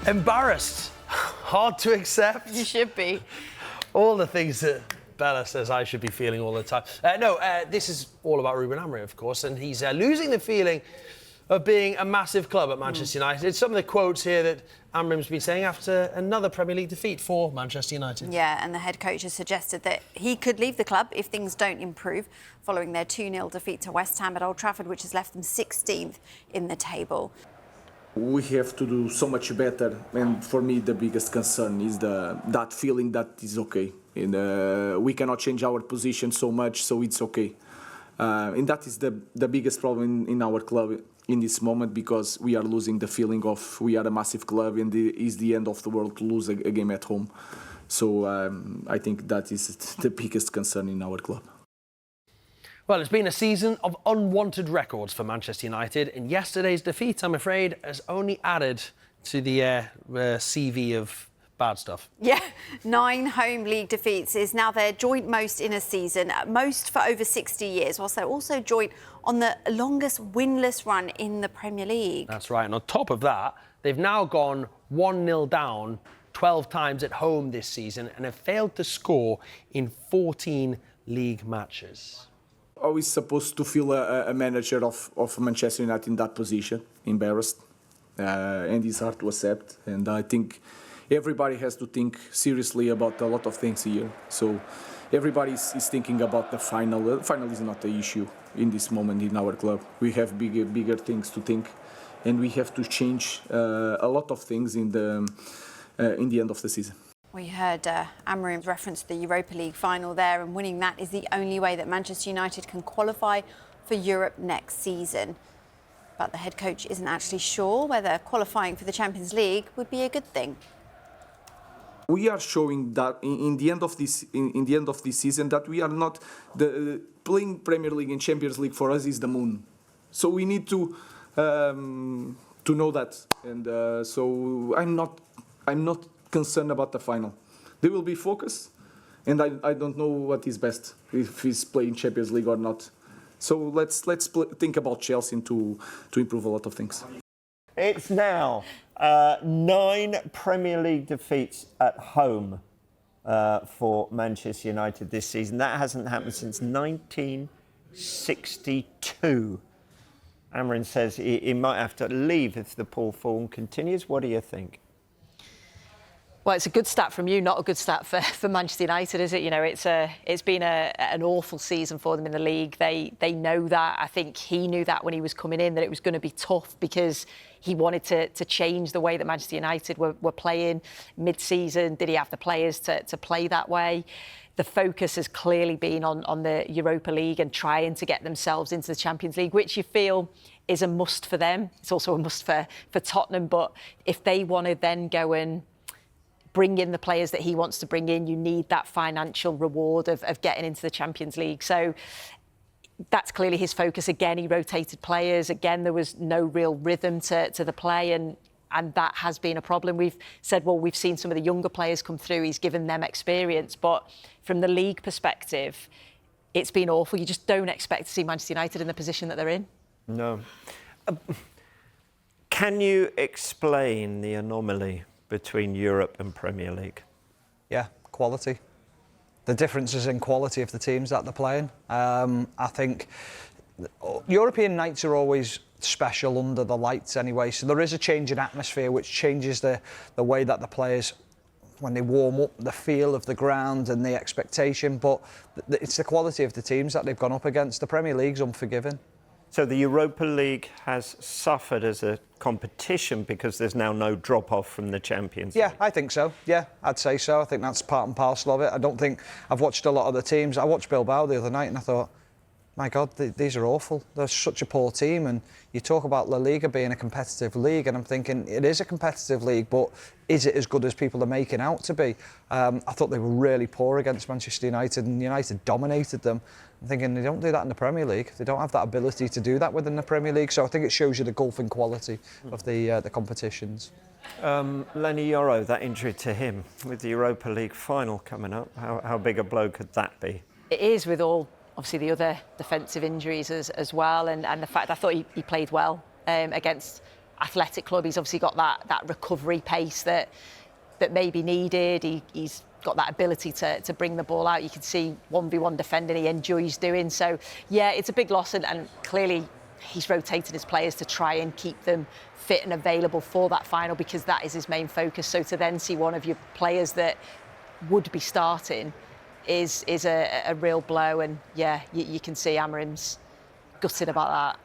Embarrassed. Hard to accept. You should be. All the things that Bella says I should be feeling all the time. This is all about Ruben Amorim, of course, and he's losing the feeling of being a massive club at Manchester United. Some of the quotes here that Amorim's been saying after another Premier League defeat for Manchester United. Yeah, and the head coach has suggested that he could leave the club if things don't improve following their 2-0 defeat to West Ham at Old Trafford, which has left them 16th in the table. We have to do so much better, and for me the biggest concern is that feeling that is okay. And we cannot change our position so much, so it's okay. And that is the biggest problem in our club in this moment, because we are losing the feeling of we are a massive club and it is the end of the world to lose a game at home. So I think that is the biggest concern in our club. Well, it's been a season of unwanted records for Manchester United, and yesterday's defeat, I'm afraid, has only added to the CV of bad stuff. Yeah, 9 home league defeats is now their joint most in a season, most for over 60 years, whilst they're also joint on the longest winless run in the Premier League. That's right, and on top of that, they've now gone 1-0 down 12 times at home this season and have failed to score in 14 league matches. Always supposed to feel a manager of Manchester United in that position, embarrassed, and it's hard to accept. And I think everybody has to think seriously about a lot of things here. So everybody is thinking about the final. The final is not the issue in this moment in our club. We have bigger things to think, and we have to change a lot of things in the end of the season. We heard Amorim's reference to the Europa League final there, and winning that is the only way that Manchester United can qualify for Europe next season. But the head coach isn't actually sure whether qualifying for the Champions League would be a good thing. We are showing that in the end of this season that we are not playing Premier League and Champions League for us is the moon. So we need to know that, and so I'm not concerned about the final. They will be focused, and I don't know what is best, if he's playing Champions League or not. So let's think about Chelsea to improve a lot of things. It's now 9 Premier League defeats at home for Manchester United this season. That hasn't happened since 1962. Amorim says he might have to leave if the poor form continues. What do you think? Well, it's a good stat from you, not a good stat for Manchester United, is it? You know, it's been an awful season for them in the league. They know that. I think he knew that when he was coming in, that it was going to be tough because he wanted to change the way that Manchester United were playing mid-season. Did he have the players to play that way? The focus has clearly been on the Europa League and trying to get themselves into the Champions League, which you feel is a must for them. It's also a must for Tottenham. But if they want to then go and bring in the players that he wants to bring in, you need that financial reward of getting into the Champions League. So that's clearly his focus. Again, he rotated players. Again, there was no real rhythm to the play, and that has been a problem. We've said, well, we've seen some of the younger players come through. He's given them experience. But from the league perspective, it's been awful. You just don't expect to see Manchester United in the position that they're in. No. Can you explain the anomaly between Europe and Premier League? Yeah, quality. The differences in quality of the teams that they're playing. I think European nights are always special under the lights anyway, so there is a change in atmosphere which changes the way that the players, when they warm up, the feel of the ground and the expectation, but it's the quality of the teams that they've gone up against. The Premier League's unforgiving. So the Europa League has suffered as a competition because there's now no drop-off from the Champions League. Yeah, I think so. Yeah, I'd say so. I think that's part and parcel of it. I don't think I've watched a lot of the teams. I watched Bilbao the other night and I thought, my God, these are awful. They're such a poor team. And you talk about La Liga being a competitive league, and I'm thinking it is a competitive league, but is it as good as people are making out to be? I thought they were really poor against Manchester United, and United dominated them. I'm thinking they don't do that in the Premier League. They don't have that ability to do that within the Premier League. So I think it shows you the gulf in quality of the competitions. Lenny Yoro, that injury to him with the Europa League final coming up, how big a blow could that be? It is, with all, obviously, the other defensive injuries as well, and the fact I thought he played well against athletic club. He's obviously got that recovery pace that may be needed. He's got that ability to bring the ball out. You can see 1v1 defending he enjoys doing. So, yeah, it's a big loss, and clearly he's rotated his players to try and keep them fit and available for that final, because that is his main focus. So to then see one of your players that would be starting is a real blow. And, yeah, you can see Amorim's gutted about that.